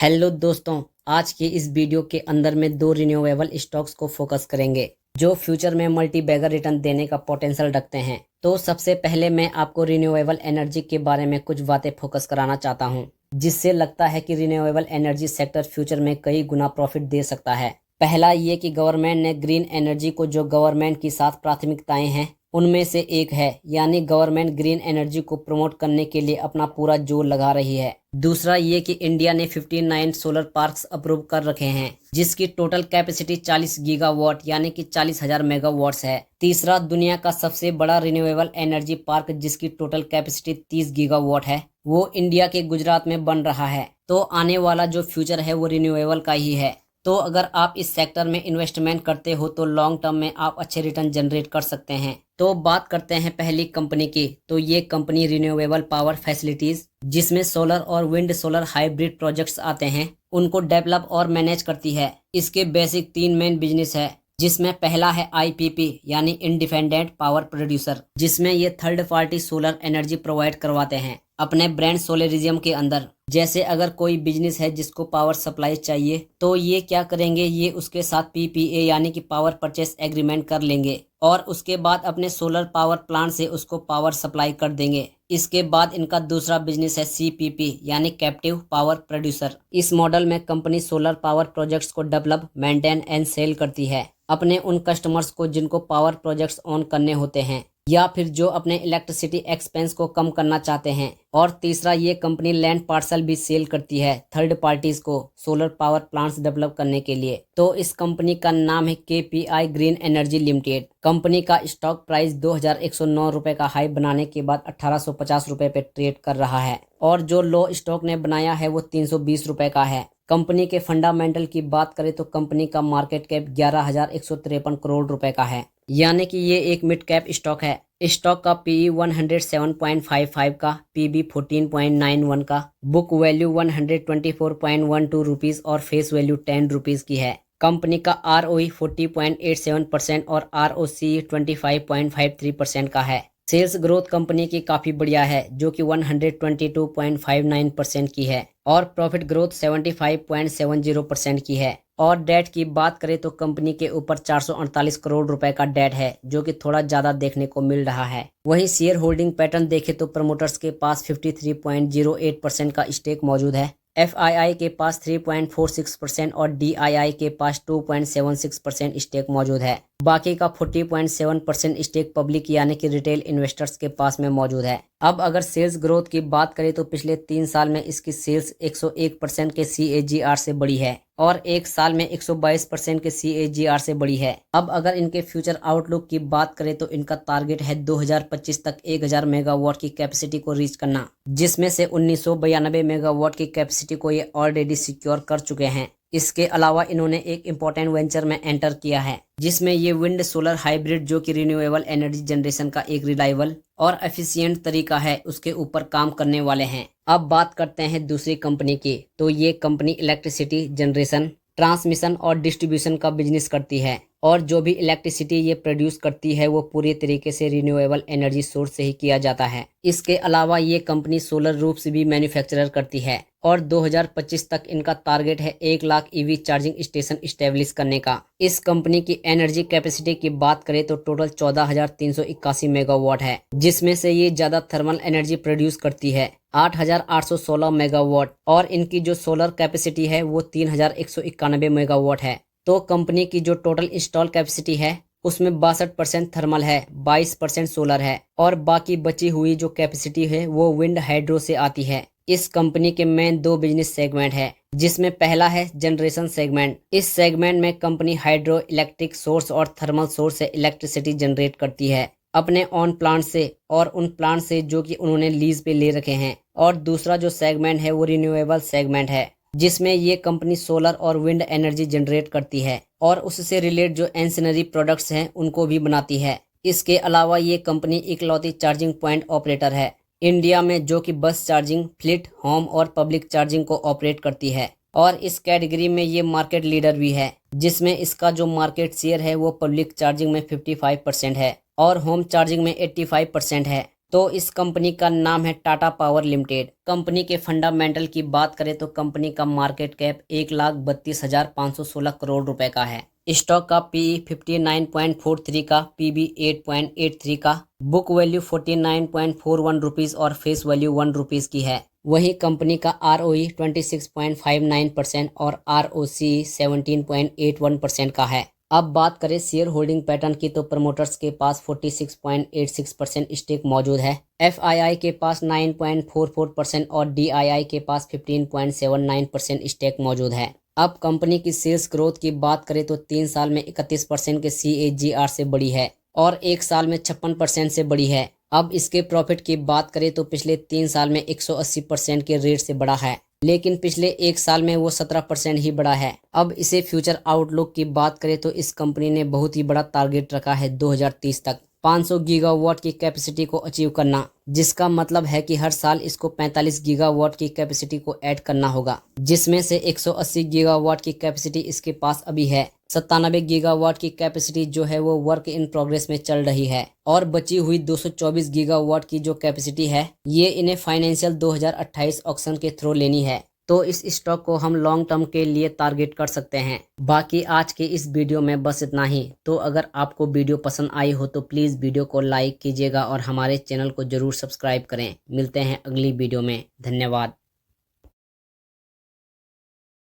Hello दोस्तों, आज की इस वीडियो के अंदर में दो रिन्यूएबल स्टॉक्स को फोकस करेंगे जो फ्यूचर में मल्टी बैगर रिटर्न देने का पोटेंशियल रखते हैं। तो सबसे पहले मैं आपको रिन्यूएबल एनर्जी के बारे में कुछ बातें फोकस कराना चाहता हूं, जिससे लगता है कि रिन्यूएबल एनर्जी सेक्टर फ्यूचर में कई गुना प्रॉफिट दे सकता है। पहला ये कि गवर्नमेंट ने ग्रीन एनर्जी को जो गवर्नमेंट की 7 प्राथमिकताएं हैं उनमें से एक है, यानी गवर्नमेंट ग्रीन एनर्जी को प्रमोट करने के लिए अपना पूरा जोर लगा रही है। दूसरा ये कि इंडिया ने 59 सोलर पार्क्स अप्रूव कर रखे हैं, जिसकी टोटल कैपेसिटी 40 गीगावाट यानी कि 40,000 मेगावाट्स है। तीसरा, दुनिया का सबसे बड़ा रिन्यूएबल एनर्जी पार्क जिसकी टोटल कैपेसिटी 30 गीगावाट है, वो इंडिया के गुजरात में बन रहा है। तो आने वाला जो फ्यूचर है वो रिन्यूएबल का ही है। तो अगर आप इस सेक्टर में इन्वेस्टमेंट करते हो तो लॉन्ग टर्म में आप अच्छे रिटर्न जनरेट कर सकते हैं। तो बात करते हैं पहली कंपनी की। तो ये कंपनी रिन्यूएबल पावर फैसिलिटीज, जिसमें सोलर और विंड सोलर हाइब्रिड प्रोजेक्ट्स आते हैं, उनको डेवलप और मैनेज करती है। इसके बेसिक 3 मेन बिजनेस है, जिसमें पहला है आईपीपी यानी इंडिपेंडेंट पावर प्रोड्यूसर, जिसमें ये third party solar energy provide करवाते हैं अपने ब्रांड सोलरिज्म के अंदर। जैसे अगर कोई बिजनेस है जिसको पावर सप्लाई चाहिए तो ये क्या करेंगे, ये उसके साथ पीपीए यानी कि पावर परचेस एग्रीमेंट कर लेंगे और उसके बाद अपने सोलर पावर प्लांट से उसको पावर सप्लाई कर देंगे। इसके बाद इनका दूसरा बिजनेस है सीपीपी यानी कैप्टिव पावर प्रोड्यूसर। इस मॉडल में कंपनी सोलर पावर प्रोजेक्ट्स को डेवलप, मेंटेन एंड सेल करती है अपने उन कस्टमर्स को जिनको पावर प्रोजेक्ट्स ऑन करने होते हैं या फिर जो अपने इलेक्ट्रिसिटी एक्सपेंस को कम करना चाहते हैं। और तीसरा, ये कंपनी लैंड पार्सल भी सेल करती है थर्ड पार्टीज को सोलर पावर प्लांट्स डेवलप करने के लिए। तो इस कंपनी का नाम है KPI green energy limited. Company का स्टॉक प्राइस 2109 रुपए का हाई बनाने के बाद 1850 रुपए पे ट्रेड कर रहा है और जो लो स्टॉक ने बनाया है वो 320 रुपए का है। कंपनी के फंडामेंटल की बात करें तो कंपनी का मार्केट कैप 11,153 करोड़ रुपए का है, यानी कि ये एक मिड कैप स्टॉक है। स्टॉक का पीई 107.55 का, पीबी 14.91 का, बुक वैल्यू 124.12 रुपीज और फेस वैल्यू 10 रुपीज की है। कंपनी का आरओई 40.87% और आरओसी 25.53% का है। सेल्स ग्रोथ कंपनी की काफी बढ़िया है, जो कि 122.59% की है और प्रॉफिट ग्रोथ 75.70% की है। और डेट की बात करें तो कंपनी के ऊपर 448 करोड़ रुपए का डेट है, जो कि थोड़ा ज्यादा देखने को मिल रहा है। वहीं शेयर होल्डिंग पैटर्न देखें तो प्रमोटर्स के पास 53.08% का स्टेक मौजूद है, एफआईआई के पास 3.46% और डीआईआई के पास 2.76% स्टेक मौजूद है। बाकी का 40.7% स्टेक पब्लिक यानी कि रिटेल इन्वेस्टर्स के पास में मौजूद है। अब अगर सेल्स ग्रोथ की बात करें तो पिछले 3 साल में इसकी सेल्स 101% के CAGR से बढ़ी है और एक साल में 122% के CAGR से बढ़ी है। अब अगर इनके फ्यूचर आउटलुक की बात करें तो इनका टारगेट है 2025 तक 1000 मेगावाट की कैपेसिटी को रीच करना, जिसमें से 1992 मेगावाट की कैपेसिटी को ये ऑलरेडी सिक्योर कर चुके हैं। इसके अलावा इन्होंने एक इम्पोर्टेंट वेंचर में एंटर किया है, जिसमें ये विंड सोलर हाइब्रिड, जो कि रिन्यूएबल एनर्जी जनरेशन का एक रिलायबल और एफिशिएंट तरीका है, उसके ऊपर काम करने वाले हैं। अब बात करते हैं दूसरी कंपनी की। तो ये कंपनी इलेक्ट्रिसिटी जनरेशन, ट्रांसमिशन और डिस्ट्रीब्यूशन का बिजनेस करती है और जो भी इलेक्ट्रिसिटी ये प्रोड्यूस करती है वो पूरी तरीके से रिन्यूएबल एनर्जी सोर्स से ही किया जाता है। इसके अलावा ये कंपनी सोलर रूफ्स भी मैन्युफैक्चरर करती है और 2025 तक इनका टारगेट है 1 lakh EV charging station establish करने का। इस कंपनी की एनर्जी कैपेसिटी की बात करें तो टोटल 14,381 मेगावाट है, जिसमें से ये ज्यादा थर्मल एनर्जी प्रोड्यूस करती है 8,816 मेगावाट और इनकी जो सोलर कैपेसिटी है वो 3,191 मेगावाट है। तो कंपनी की जो टोटल इंस्टॉल कैपेसिटी है उसमें 62% थर्मल है, 22% सोलर है और बाकी बची हुई जो कैपेसिटी है वो विंड हाइड्रो से आती है। इस कंपनी के मेन 2 बिजनेस सेगमेंट है, जिसमें पहला है जनरेशन सेगमेंट। इस सेगमेंट में कंपनी हाइड्रो इलेक्ट्रिक सोर्स और थर्मल सोर्स से इलेक्ट्रिसिटी जनरेट करती है अपने ऑन प्लांट से और उन प्लांट से जो कि उन्होंने लीज पे ले रखे हैं। और दूसरा जो सेगमेंट है वो रिन्यूएबल सेगमेंट है, जिसमें ये कंपनी सोलर और विंड एनर्जी जनरेट करती है और उससे रिलेटेड जो एंसिनरी प्रोडक्ट्स हैं उनको भी बनाती है। इसके अलावा ये कंपनी इकलौती चार्जिंग पॉइंट ऑपरेटर है इंडिया में, जो कि बस चार्जिंग, फ्लीट, होम और पब्लिक चार्जिंग को ऑपरेट करती है और इस कैटेगरी में ये मार्केट लीडर भी है, जिसमें इसका जो मार्केट शेयर है वो पब्लिक चार्जिंग में 55% है और होम चार्जिंग में 85% है। तो इस कंपनी का नाम है टाटा पावर लिमिटेड। कंपनी के फंडामेंटल की बात करें तो कंपनी का मार्केट कैप 1,32,516 करोड़ रुपए का है। स्टॉक का पीई 59.43 का, पीबी 8.83 का, बुक वैल्यू 49.41 रुपीज और फेस वैल्यू 1 रुपीज की है। वहीं कंपनी का आरओई 26.59% और आरओसी 17.81% का है। अब बात करें शेयर होल्डिंग पैटर्न की तो प्रमोटर्स के पास 46.86% स्टेक मौजूद है। एफआईआई के पास 9.44% और डीआईआई के पास 15.79% स्टेक मौजूद है। अब कंपनी की सेल्स ग्रोथ की बात करें तो 3 साल में 31% के CAGR से बड़ी है और 1 साल में 56% से बड़ी है। अब इसके प्रॉफिट की बात करें तो पिछले 3 साल में 180% के रेट से बढ़ा है, लेकिन पिछले 1 साल में वो 17% ही बढ़ा है। अब इसे फ्यूचर आउटलुक की बात करें तो इस कंपनी ने बहुत ही बड़ा टारगेट रखा है 2030 तक 500 गीगावाट की कैपेसिटी को अचीव करना, जिसका मतलब है कि हर साल इसको 45 गीगावाट की कैपेसिटी को ऐड करना होगा, जिसमें से 180 गीगावाट की कैपेसिटी इसके पास अभी है। 97 गीगावाट की कैपेसिटी जो है वो वर्क इन प्रोग्रेस में चल रही है और बची हुई 224 गीगावाट की जो कैपेसिटी है ये इन्हें फाइनेंशियल 2028 ऑक्शन के थ्रू लेनी है। तो इस स्टॉक को हम लॉन्ग टर्म के लिए टारगेट कर सकते हैं। बाकी आज के इस वीडियो में बस इतना ही। तो अगर आपको वीडियो पसंद आई हो तो प्लीज़ वीडियो को लाइक कीजिएगा और हमारे चैनल को जरूर सब्सक्राइब करें। मिलते हैं अगली वीडियो में। धन्यवाद।